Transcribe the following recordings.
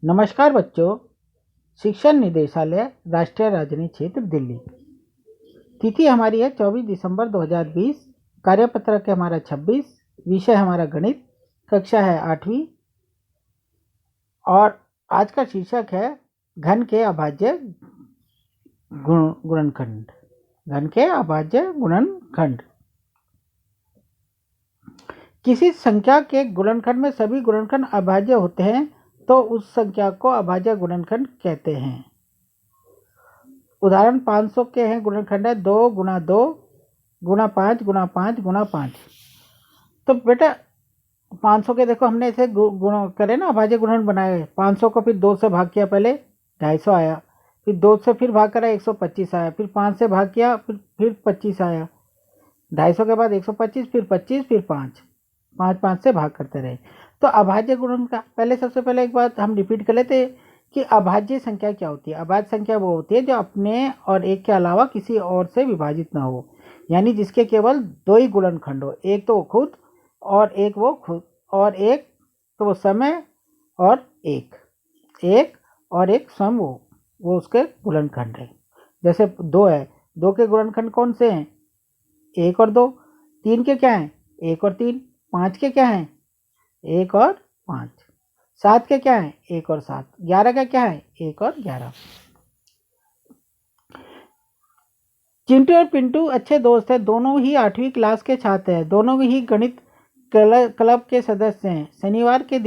नमस्कार बच्चों, शिक्षा निदेशालय राष्ट्रीय राजधानी क्षेत्र दिल्ली। तिथि हमारी है 24 दिसंबर 2020। कार्यपत्रक है हमारा 26। विषय हमारा गणित। कक्षा है 8वीं और आज का शीर्षक है घन के अभाज्य गुणनखंड। घन के अभाज्य गुणनखंड। किसी संख्या के गुणनखंड में सभी गुणनखंड अभाज्य होते हैं तो उस संख्या को अभाज्य गुणनखंड कहते हैं। उदाहरण 500 के हैं गुणनखंड है 2 गुणा 2 गुणा 5 गुणा 5 गुणा 5। तो बेटा 500 के देखो हमने ऐसे गुण करे ना, अभाज्य गुणन बनाए। 500 को फिर 2 से भाग किया, पहले 250 आया, फिर 2 से फिर भाग करा 125 आया, फिर 5 से भाग किया फिर 25 आया, 250 के बाद 125 फिर 25 फिर 5 5 से भाग करते रहे। तो अभाज्य गुणन का पहले सबसे पहले एक बात हम रिपीट कर लेते कि अभाज्य संख्या क्या होती है। अभाज्य संख्या वो होती है जो अपने और एक के अलावा किसी और से विभाजित ना हो, यानी जिसके केवल 2 ही गुणनखंड हो, एक तो वो खुद और एक वो खुद और एक तो वो समय और एक और एक सम वो उसके गुणनखंड है। जैसे 2 है, 2 के गुणनखंड कौन से हैं? 1 और 2। 3 के क्या हैं? 1 और 3। 5 के क्या हैं? 1 और 5। 7 के क्या है? 1 और 7। 11 का क्या है? 1 और 11। चिंटू और पिंटू अच्छे दोस्त हैं, दोनों ही 8वीं क्लास के छात्र हैं, दोनों ही गणित क्लब के सदस्य हैं। शनिवार के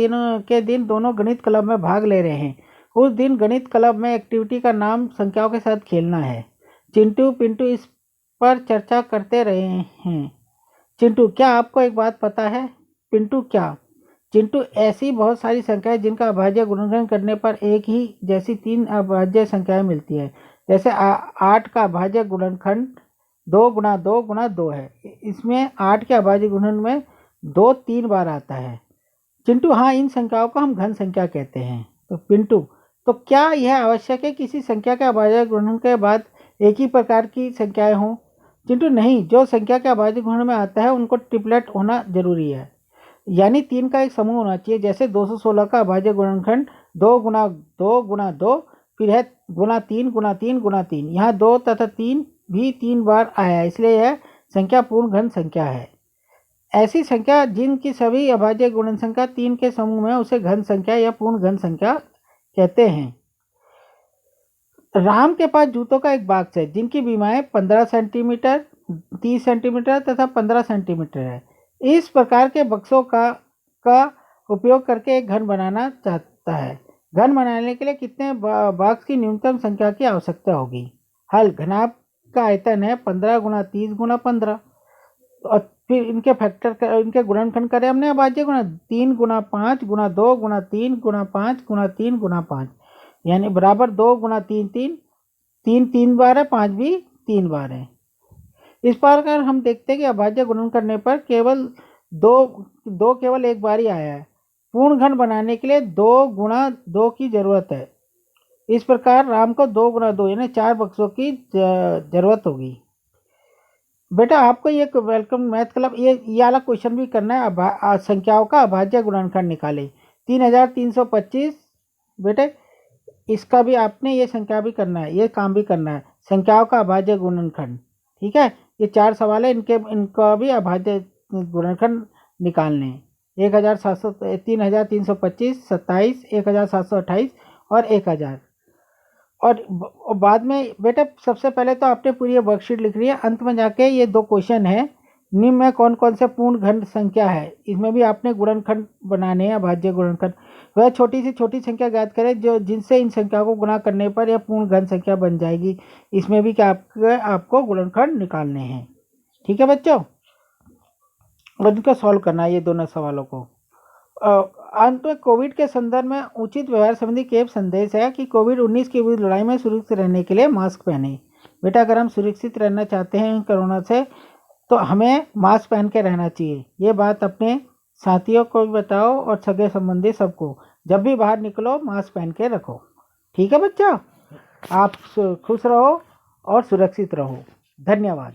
दिन दोनों गणित क्लब में भाग ले रहे हैं। उस दिन गणित क्लब में एक्टिविटी का नाम संख्याओं के साथ खेलना है। चिंटू पिंटू इस पर चर्चा करते रहे हैं। चिंटू, क्या आपको एक बात पता है? पिंटू, क्या? चिंटू, ऐसी बहुत सारी संख्याएं जिनका अभाज्य गुणनखंड करने पर एक ही जैसी 3 अभाज्य संख्याएं मिलती है। जैसे 8 का अभाज्य गुणनखंड 2 गुणा 2 गुणा 2 है। इसमें 8 के अभाज्य गुणनखंड में 2 3 बार आता है। चिंटू, हाँ, इन संख्याओं को हम घन संख्या कहते हैं। तो पिंटू, तो क्या यह आवश्यक है किसी संख्या के अभाज्य गुणनखंड के बाद एक ही प्रकार की संख्याएं हों? चिंटू, नहीं, जो संख्या के अभाज्य गुणनखंड में आता है उनको ट्रिपलेट होना जरूरी है, यानी 3 का एक समूह होना चाहिए। जैसे 216 का अभाज्य गुणनखंड 2 गुणा 2 गुणा 2 फिर है गुणा 3 गुणा 3 गुणा 3। यहाँ 2 तथा 3 भी 3 बार आया है, इसलिए यह संख्या पूर्ण घन संख्या है। ऐसी संख्या जिनकी सभी अभाज्य गुणन संख्या 3 के समूह में उसे घन संख्या या पूर्ण घन संख्या कहते हैं। राम के पास जूतों का एक बॉक्स है जिनकी बीमाएं 15 सेंटीमीटर, 30 सेंटीमीटर तथा 15 सेंटीमीटर है। इस प्रकार के बक्सों का उपयोग करके एक घन बनाना चाहता है। घन बनाने के लिए कितने बॉक्स की न्यूनतम संख्या की आवश्यकता होगी? हल, घनाभ का आयतन है 15 गुणा 30 गुणा 15 और फिर इनके गुणनखंड करें हमने अभाज्य गुणा 3 गुणा 5 गुणा 2 गुणा 3 गुणा 5 गुणा 3 गुणा 5, यानी बराबर 2 गुणा 3 3 3 बार है, 5 भी 3 बार है। इस प्रकार हम देखते हैं कि अभाज्य गुणन करने पर केवल दो केवल एक बार ही आया है। पूर्ण घन बनाने के लिए 2 गुणा 2 की जरूरत है। इस प्रकार राम को 2 गुणा 2 यानी 4 बक्सों की जरूरत होगी। बेटा आपको ये वेलकम मैथ क्लब ये वाला क्वेश्चन भी करना है। संख्याओं का अभाज्य गुणनखंड निकाले 3325। बेटे इसका भी आपने ये संख्या भी करना है, ये काम भी करना है, संख्याओं का अभाज्य गुणनखंड। ठीक है, ये 4 सवाल है, इनका भी अभाज्य गुणनखंड निकालने हैं। 1700 3325 27 1728 और 1000। और बाद में बेटा सबसे पहले तो आपने पूरी वर्कशीट लिख रही है, अंत में जाके ये 2 क्वेश्चन है। निम्न में कौन कौन से पूर्ण घन संख्या है, इसमें भी आपने गुणनखंड बनाने हैं, अभाज्य गुणनखंड। वह छोटी से छोटी संख्या ज्ञात करें जो जिनसे इन संख्या को गुणा करने पर यह पूर्ण घन संख्या बन जाएगी। इसमें भी क्या आपको गुणनखंड निकालने हैं। ठीक है बच्चों, और इनको सॉल्व करना है ये दोनों सवालों को। अंत में कोविड के संदर्भ में उचित व्यवहार संबंधी केप संदेश है कि कोविड-19 की विरुद्ध लड़ाई में सुरक्षित रहने के लिए मास्क पहने। बेटा अगर हम सुरक्षित रहना चाहते हैं कोरोना से तो हमें मास्क पहन के रहना चाहिए। ये बात अपने साथियों को भी बताओ और सगे संबंधी सबको, जब भी बाहर निकलो मास्क पहन के रखो। ठीक है बच्चा, आप खुश रहो और सुरक्षित रहो। धन्यवाद।